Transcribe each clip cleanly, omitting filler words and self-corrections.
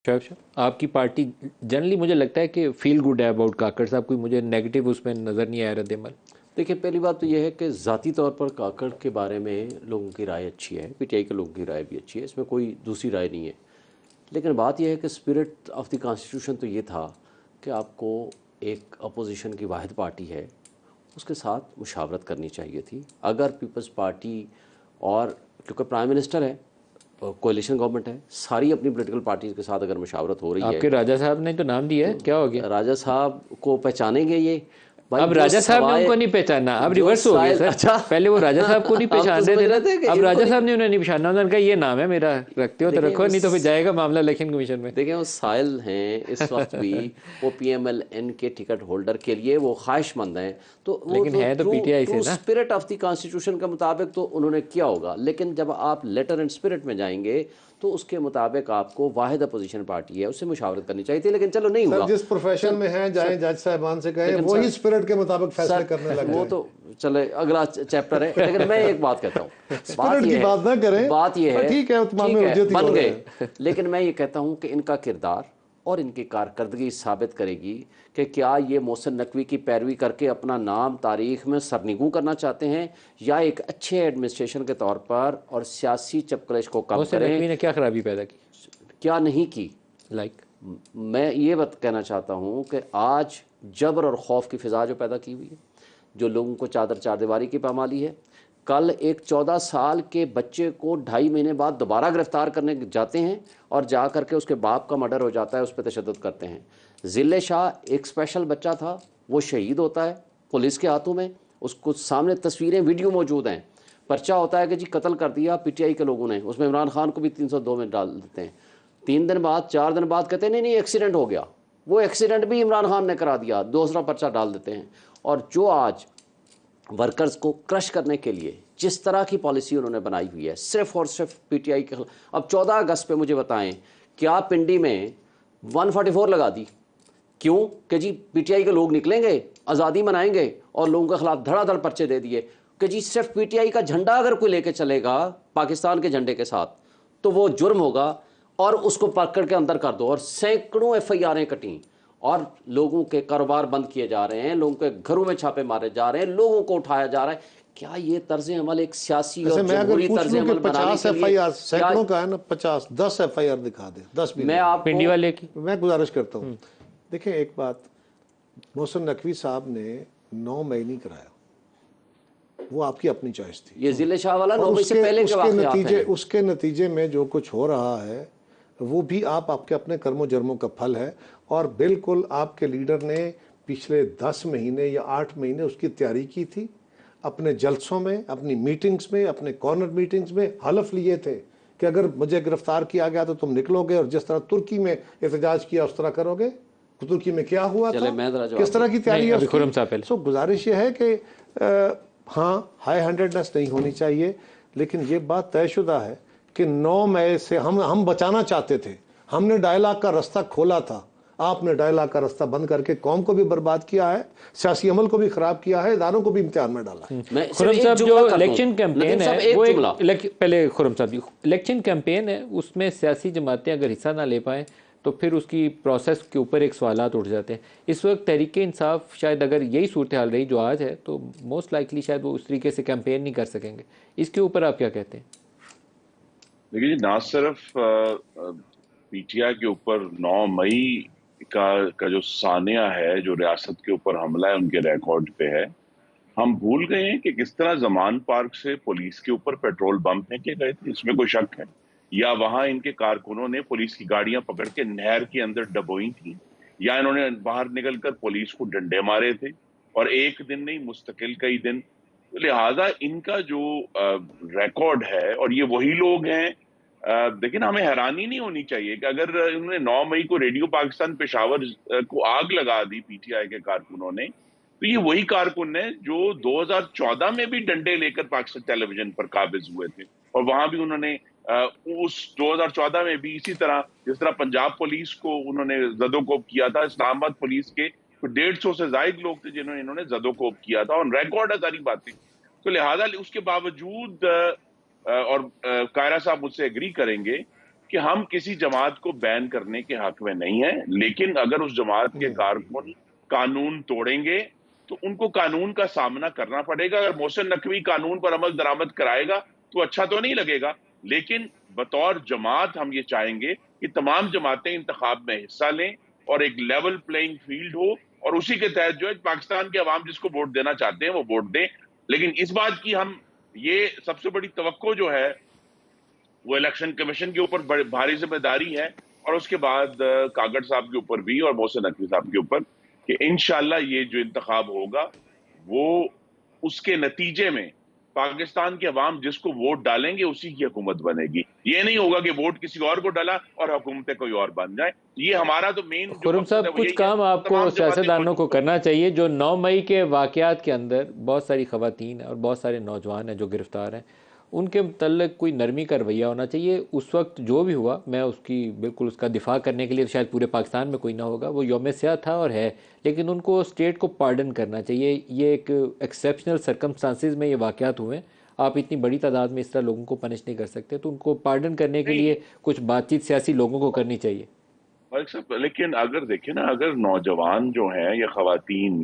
شعیب صاحب، آپ کی پارٹی جنرلی مجھے لگتا ہے کہ فیل گڈ ہے اباؤٹ کاکڑ صاحب، کوئی مجھے نیگیٹو اس میں نظر نہیں آیا رد عمل۔ دیکھیں، پہلی بات تو یہ ہے کہ ذاتی طور پر کاکڑ کے بارے میں لوگوں کی رائے اچھی ہے، پی ٹی آئی کے لوگوں کی رائے بھی اچھی ہے، اس میں کوئی دوسری رائے نہیں ہے۔ لیکن بات یہ ہے کہ اسپرٹ آف دی کانسٹیٹیوشن تو یہ تھا کہ آپ کو ایک اپوزیشن کی واحد پارٹی ہے اس کے ساتھ مشاورت کرنی چاہیے تھی۔ اگر پیپلز پارٹی اور کیونکہ پرائم منسٹر ہے، کولیشن گورنمنٹ ہے، ساری اپنی پولیٹیکل پارٹیز کے ساتھ اگر مشاورت ہو رہی آپ ہے کے راجہ صاحب نے تو نام دیا ہے، کیا ہو گیا؟ تو راجہ صاحب کو پہچانیں گے یہ بھائی اب جو راجہ صاحب نے ان کو نہیں پہچانا، اب جو ریورس ہو گیا سائل سر۔ اچھا پہلے وہ راجہ صاحب کو نہیں آپ تو پہچان رہے سمجھ تھے نا، رہے تھے کہ اب ان کو راجہ نہیں۔ صاحب نے انہیں نہیں پہچانا، انہوں نے کہا یہ نام ہے میرا، رکھتے ہو تو دیکھیں رکھو، نہیں تو پھر جائے گا معاملہ الیکشن کمیشن میں۔ دیکھیں وہ سائل ہیں اس وقت بھی، وہ پی ایم ایل این کے ٹکٹ ہولڈر کے لیے وہ خواہش مند ہیں، تو وہ لیکن تو ہے تو پی ٹی آئی ٹرو سے نا۔ اسپرٹ آف دی کانسٹیٹیوشن کے مطابق تو انہوں نے کیا ہوگا، لیکن جب آپ لیٹر اینڈ اسپرٹ میں جائیں گے تو اس کے مطابق آپ کو واحد اپوزیشن پارٹی ہے اس سے مشاورت کرنی چاہیے تھی، لیکن چلو نہیں سر ہوا۔ جس پروفیشن میں ہیں جائیں جج صاحبان سے کہیں، لیکن وہی سر اسپرٹ کے مطابق فیصلے کرنے لگ وہ جائیں۔ تو چلے اگلا چیپٹر ہے، لیکن میں ایک بات کہتا ہوں، بات اسپرٹ یہ کی ہے، بات نہ کریں، بات یہ ہے، ٹھیک ہے تمام ٹھیک میں ہے حجت ہی بن ہو رہے گئے، ہیں۔ لیکن میں یہ کہتا ہوں کہ ان کا کردار اور ان کی کارکردگی ثابت کرے گی کہ کیا یہ محسن نقوی کی پیروی کر کے اپنا نام تاریخ میں سرنگوں کرنا چاہتے ہیں، یا ایک اچھے ایڈمنسٹریشن کے طور پر اور سیاسی چپکلش کو کم محسن کریں۔ نقوی نے کیا خرابی پیدا کی؟ کیا نہیں کی؟ لائک میں یہ بات کہنا چاہتا ہوں کہ آج جبر اور خوف کی فضا جو پیدا کی ہوئی ہے، جو لوگوں کو چادر چار دیواری کی پامالی ہے، کل ایک 14 سال کے بچے کو 2.5 مہینے بعد دوبارہ گرفتار کرنے جاتے ہیں اور جا کر کے اس کے باپ کا مرڈر ہو جاتا ہے، اس پہ تشدد کرتے ہیں۔ ذل شاہ ایک اسپیشل بچہ تھا، وہ شہید ہوتا ہے پولیس کے ہاتھوں میں، اس کو سامنے تصویریں ویڈیو موجود ہیں، پرچہ ہوتا ہے کہ جی قتل کر دیا پی ٹی آئی کے لوگوں نے، اس میں عمران خان کو بھی 302 میں ڈال دیتے ہیں۔ 3 دن بعد 4 دن بعد کہتے ہیں نہیں ایکسیڈنٹ ہو گیا، وہ ایکسیڈنٹ بھی عمران خان نے کرا دیا، دوسرا پرچہ ڈال دیتے ہیں۔ اور جو آج ورکرز کو کرش کرنے کے لیے جس طرح کی پالیسی انہوں نے بنائی ہوئی ہے، صرف اور صرف پی ٹی آئی کے خلاف۔ اب 14 اگست پہ مجھے بتائیں، کیا پنڈی میں 144 لگا دی؟ کیوں کہ جی پی ٹی آئی کے لوگ نکلیں گے، آزادی منائیں گے، اور لوگوں کے خلاف دھڑا دھڑ پرچے دے دیے کہ جی صرف پی ٹی آئی کا جھنڈا اگر کوئی لے کے چلے گا پاکستان کے جھنڈے کے ساتھ تو وہ جرم ہوگا، اور اس کو پکڑ کے اندر کر دو۔ اور سینکڑوں ایف آئی آریں کٹیں، اور لوگوں کے کاروبار بند کیے جا رہے ہیں، لوگوں کے گھروں میں چھاپے مارے جا رہے ہیں، لوگوں کو اٹھایا جا رہا ہے۔ کیا یہ طرز عمل ایک سیاسی اور میں اگر جمہوری پوچھ طرز لوں کہ عمل بنانے 50 کے ایف آئی لیے آر، سینکڑوں کا ہے نا، 10 ایف آئی آر دکھا دیں، 10 بھی میں نہیں۔ آپ پنڈی کو والے کی میں گزارش کرتا ہوں، دیکھیں ایک بات، محسن نقوی صاحب نے 9 مئی نہیں کرایا، وہ آپ کی اپنی چوائس تھی، یہ ضلع شاہ والا 9 اور مئی سے پہلے کے واقعات ہیں۔ اس کے نتیجے میں جو کچھ ہو رہا ہے وہ بھی آپ کے اپنے کرم و جرموں کا پھل ہے، اور بالکل آپ کے لیڈر نے پچھلے 10 مہینے یا 8 مہینے اس کی تیاری کی تھی، اپنے جلسوں میں، اپنی میٹنگز میں، اپنے کارنر میٹنگز میں حلف لیے تھے کہ اگر مجھے گرفتار کیا گیا تو تم نکلو گے، اور جس طرح ترکی میں احتجاج کیا اس طرح کرو گے۔ ترکی میں کیا ہوا چلے تھا، میں ذرا جواب کس طرح کی تیاری نہیں، ہے ابھی اس کی؟ خرم صاحب پہلے۔ سو گزارش یہ ہے کہ ہاں ہائی ہینڈڈنس نہیں ہونی چاہیے، لیکن یہ بات طے شدہ ہے کہ 9 مئی سے ہم بچانا چاہتے تھے، ہم نے ڈائلاگ کا رستہ کھولا تھا، آپ نے ڈائلاگ کا رستہ بند کر کے قوم کو بھی برباد کیا ہے، سیاسی عمل کو بھی خراب کیا ہے، اداروں کو بھی امتحان میں ڈالا ہے۔ میں صرف خرم ایک صاحب جملہ جو کر دوں، الیکشن کیمپین ندیم ہے صاحب وہ ایک جملہ، پہلے خرم صاحب الیکشن کیمپین ہے، اس میں سیاسی جماعتیں اگر حصہ نہ لے پائیں تو پھر اس کی پروسیس کے اوپر ایک سوالات اٹھ جاتے ہیں۔ اس وقت تحریک انصاف شاید اگر یہی صورتحال رہی جو آج ہے تو موسٹ لائکلی شاید وہ اس طریقے سے کیمپین نہیں کر سکیں گے، اس کے اوپر آپ کیا کہتے ہیں؟ دیکھیے جی، نہ صرف پی ٹی آئی کے اوپر 9 مئی کا جو سانیہ ہے، جو ریاست کے اوپر حملہ ہے، ان کے ریکارڈ پہ ہے۔ ہم بھول گئے ہیں کہ کس طرح زمان پارک سے پولیس کے اوپر پیٹرول بم پھینکے گئے تھے، اس میں کوئی شک ہے؟ یا وہاں ان کے کارکنوں نے پولیس کی گاڑیاں پکڑ کے نہر کے اندر ڈبوئی تھیں، یا انہوں نے باہر نکل کر پولیس کو ڈنڈے مارے تھے، اور ایک دن نہیں، مستقل کئی دن۔ لہٰذا ان کا جو ریکارڈ ہے، اور یہ وہی لوگ ہیں، لیکن ہمیں حیرانی نہیں ہونی چاہیے کہ اگر انہوں نے 9 مئی کو ریڈیو پاکستان پشاور کو آگ لگا دی پی ٹی آئی کے کارکنوں نے، تو یہ وہی کارکن ہیں جو 2014 میں بھی ڈنڈے لے کر پاکستان ٹیلی ویژن پر قابض ہوئے تھے، اور وہاں بھی انہوں نے اس 2014 میں بھی اسی طرح، جس طرح پنجاب پولیس کو انہوں نے زدوکوب کیا تھا، اسلام آباد پولیس کے 150 سے زائد لوگ تھے جنہوں نے انہوں نے زدوکوب کیا تھا، اور ریکارڈ ہے ساری باتیں۔ تو لہٰذا اس کے باوجود، اور قاہرہ صاحب مجھ سے ایگری کریں گے کہ ہم کسی جماعت کو بین کرنے کے حق میں نہیں ہیں، لیکن اگر اس جماعت کے کارکن قانون توڑیں گے تو ان کو قانون کا سامنا کرنا پڑے گا۔ اگر محسن نقوی قانون پر عمل درآمد کرائے گا تو اچھا تو نہیں لگے گا، لیکن بطور جماعت ہم یہ چاہیں گے کہ تمام جماعتیں انتخاب میں حصہ لیں اور ایک لیول پلینگ فیلڈ ہو، اور اسی کے تحت جو ہے پاکستان کے عوام جس کو ووٹ دینا چاہتے ہیں وہ ووٹ دیں۔ لیکن اس بات کی ہم یہ سب سے بڑی توقع جو ہے وہ الیکشن کمیشن کے اوپر بھاری ذمہ داری ہے، اور اس کے بعد کاگڑ صاحب کے اوپر بھی اور محسن نقوی صاحب کے اوپر، کہ انشاءاللہ یہ جو انتخاب ہوگا وہ اس کے نتیجے میں پاکستان کے عوام جس کو ووٹ ڈالیں گے اسی کی حکومت بنے گی۔ یہ نہیں ہوگا کہ ووٹ کسی اور کو ڈالا اور حکومتیں کوئی اور بن جائیں۔ یہ ہمارا تو مین خرم صاحب، کچھ کام آپ کو سیاستدانوں کو کرنا چاہیے۔ جو 9 مئی کے واقعات کے اندر بہت ساری خواتین ہیں اور بہت سارے نوجوان ہیں جو گرفتار ہیں، ان کے متعلق کوئی نرمی کا رویہ ہونا چاہیے۔ اس وقت جو بھی ہوا، میں اس کی بالکل اس کا دفاع کرنے کے لیے شاید پورے پاکستان میں کوئی نہ ہوگا، وہ یوم سیاہ تھا اور ہے، لیکن ان کو اسٹیٹ کو پارڈن کرنا چاہیے۔ یہ ایک ایکسیپشنل سرکمسٹانسز میں یہ واقعات ہوئے ہیں، آپ اتنی بڑی تعداد میں اس طرح لوگوں کو پنش نہیں کر سکتے، تو ان کو پارڈن کرنے کے لیے کچھ بات چیت سیاسی لوگوں کو کرنی چاہیے۔ لیکن اگر دیکھیں نا، اگر نوجوان جو ہیں یا خواتین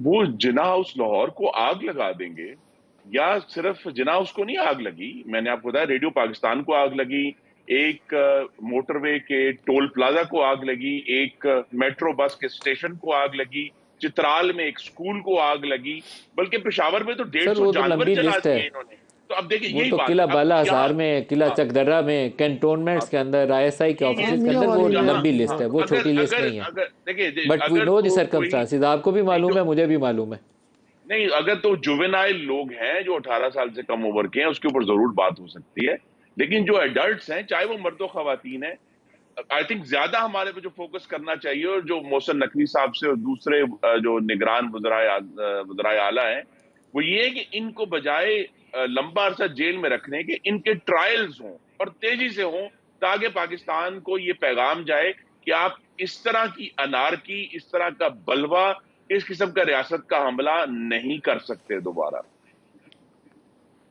وہ جناح ہاؤس لاہور کو آگ لگا دیں گے، یا صرف جناح ہاؤس کو نہیں آگ لگی، میں نے آپ کو بتایا ریڈیو پاکستان کو آگ لگی، ایک موٹر وے کے ٹول پلازا کو آگ لگی، ایک میٹرو بس کے اسٹیشن کو آگ لگی، چترال میں ایک سکول کو آگ لگی، بلکہ پشاور میں تو 150 جانور جلا دیے انہوں نے۔ تو اب دیکھیں وہ یہی تو بات، قلعہ بالا ہزار میں، قلعہ چک درہ میں، کنٹونمنٹس کے اندر، ISI کے آفیسز کے اندر، وہ لمبی لسٹ ہے، وہ چھوٹی لسٹ نہیں ہے۔ But we know the circumstances, آپ کو بھی معلوم ہے، مجھے بھی معلوم ہے۔ نہیں، اگر تو جوینائل لوگ ہیں جو 18 سال سے کم عمر کے ہیں اس کے اوپر ضرور بات ہو سکتی ہے، لیکن جو ایڈلٹس ہیں چاہے وہ مرد و خواتین ہیں، آئی تھنک زیادہ ہمارے پہ جو فوکس کرنا چاہیے، اور جو محسن نقوی صاحب سے اور دوسرے جو نگران وزرائے اعلیٰ ہیں، وہ یہ ہے کہ ان کو بجائے لمبا عرصہ جیل میں رکھنے کے ان کے ٹرائلز ہوں اور تیزی سے ہوں، تاکہ پاکستان کو یہ پیغام جائے کہ آپ اس طرح کی انارکی، اس طرح کا بلوہ، اس قسم کا ریاست کا حملہ نہیں کر سکتے دوبارہ۔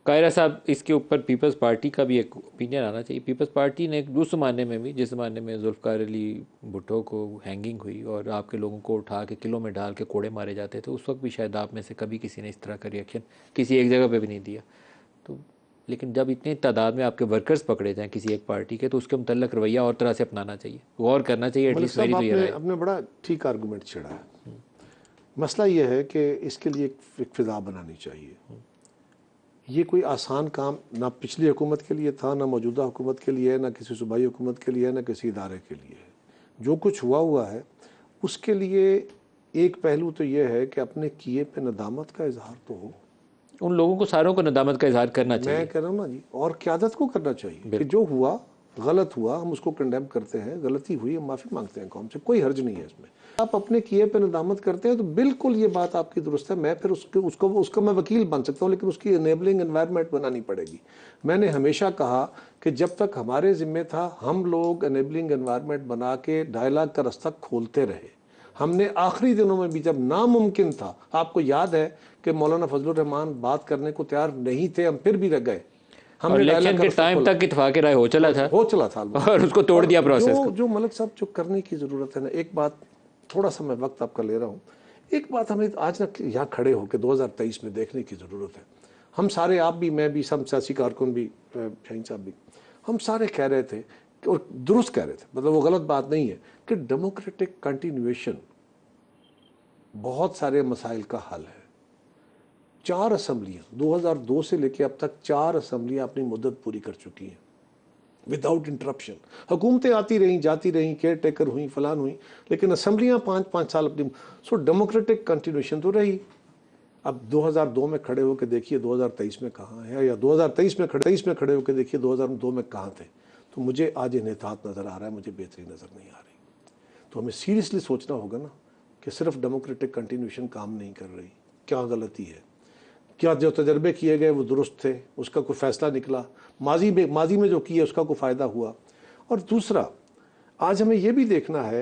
قاہرہ صاحب، اس کے اوپر پیپلز پارٹی کا بھی ایک اوپینین آنا چاہیے۔ پیپلز پارٹی نے اس زمانے میں بھی، جس زمانے میں ذوالفقار علی بھٹو کو ہینگنگ ہوئی اور آپ کے لوگوں کو اٹھا کے قلعوں میں ڈال کے کوڑے مارے جاتے تھے، اس وقت بھی شاید آپ میں سے کبھی کسی نے اس طرح کا ریئیکشن کسی ایک جگہ پہ بھی نہیں دیا۔ تو لیکن جب اتنی تعداد میں آپ کے ورکرز پکڑے جائیں کسی ایک پارٹی کے، تو اس کے متعلق رویہ اور طرح سے اپنانا چاہیے، غور کرنا چاہیے۔ ایٹ لیسٹ میری تو یہ رائے ہے۔ آپ نے بڑا ٹھیک آرگومنٹ چھڑا ہے۔ مسئلہ یہ ہے کہ اس کے لیے ایک فضا بنانی چاہیے۔ یہ کوئی آسان کام نہ پچھلی حکومت کے لیے تھا، نہ موجودہ حکومت کے لیے ہے، نہ کسی صوبائی حکومت کے لیے ہے، نہ کسی ادارے کے لیے ہے۔ جو کچھ ہوا ہے اس کے لیے ایک پہلو تو یہ ہے کہ اپنے کیے پہ ندامت کا اظہار تو ہو۔ ان لوگوں کو ساروں کو ندامت کا اظہار کرنا چاہیے۔ میں کہہ رہا ہوں نا جی، اور قیادت کو کرنا چاہیے کہ جو ہوا غلط ہوا، ہم اس کو کنڈیم کرتے ہیں، غلطی ہوئی ہم معافی مانگتے ہیں قوم سے، کوئی حرج نہیں ہے اس میں۔ آپ اپنے کیے پہ ندامت کرتے ہیں تو بالکل یہ بات آپ کی درست ہے، میں پھر اس کا میں وکیل بن سکتا ہوں، لیکن اس کی انیبلنگ انوائرمنٹ بنانی پڑے گی۔ میں نے ہمیشہ کہا کہ جب تک ہمارے ذمہ تھا ہم لوگ انیبلنگ انوائرمنٹ بنا کے ڈائلاگ کا رستہ کھولتے رہے۔ ہم نے آخری دنوں میں بھی جب ناممکن تھا، آپ کو یاد ہے کہ مولانا فضل الرحمان بات کرنے کو تیار نہیں تھے، ہم پھر بھی رہ گئے۔ اور الیکشن کے ٹائم تک اتفاق رائے ہو چلا تھا اور اس کو توڑ دیا پروسیس کو۔ جو ملک صاحب جو کرنے کی ضرورت ہے نا، ایک بات تھوڑا سا میں وقت آپ کا لے رہا ہوں، ایک بات ہمیں آج نا یہاں کھڑے ہو کے 2023 میں دیکھنے کی ضرورت ہے۔ ہم سارے، آپ بھی، میں بھی، سب سیاسی کارکن بھی، شاہین صاحب بھی، ہم سارے کہہ رہے تھے اور درست کہہ رہے تھے، مطلب وہ غلط بات نہیں ہے، کہ ڈیموکریٹک کنٹینیویشن بہت سارے مسائل کا حل ہے۔ 4 اسمبلیاں 2002 سے لے کے اب تک 4 اسمبلیاں اپنی مدت پوری کر چکی ہیں وداؤٹ انٹرپشن۔ حکومتیں آتی رہیں جاتی رہیں، کیئر ٹیکر ہوئیں، فلان ہوئیں، لیکن اسمبلیاں 5-5 سال اپنی، سو ڈیموکریٹک کنٹینیوشن تو رہی۔ اب 2002 میں کھڑے ہو کے دیکھیے 2023 میں کہاں ہے، یا 2023 میں کھڑے ہو کے دیکھیے 2002 میں کہاں تھے۔ تو مجھے آج انحطاط نظر آ رہا ہے، مجھے بہتری نظر نہیں آ رہی۔ تو ہمیں سیریسلی سوچنا ہوگا نا کہ صرف ڈیموکریٹک کنٹینیوشن کام نہیں کر رہی، کیا غلطی ہے، کیا جو تجربے کیے گئے وہ درست تھے، اس کا کوئی فیصلہ نکلا، ماضی میں جو کیا اس کا کوئی فائدہ ہوا۔ اور دوسرا، آج ہمیں یہ بھی دیکھنا ہے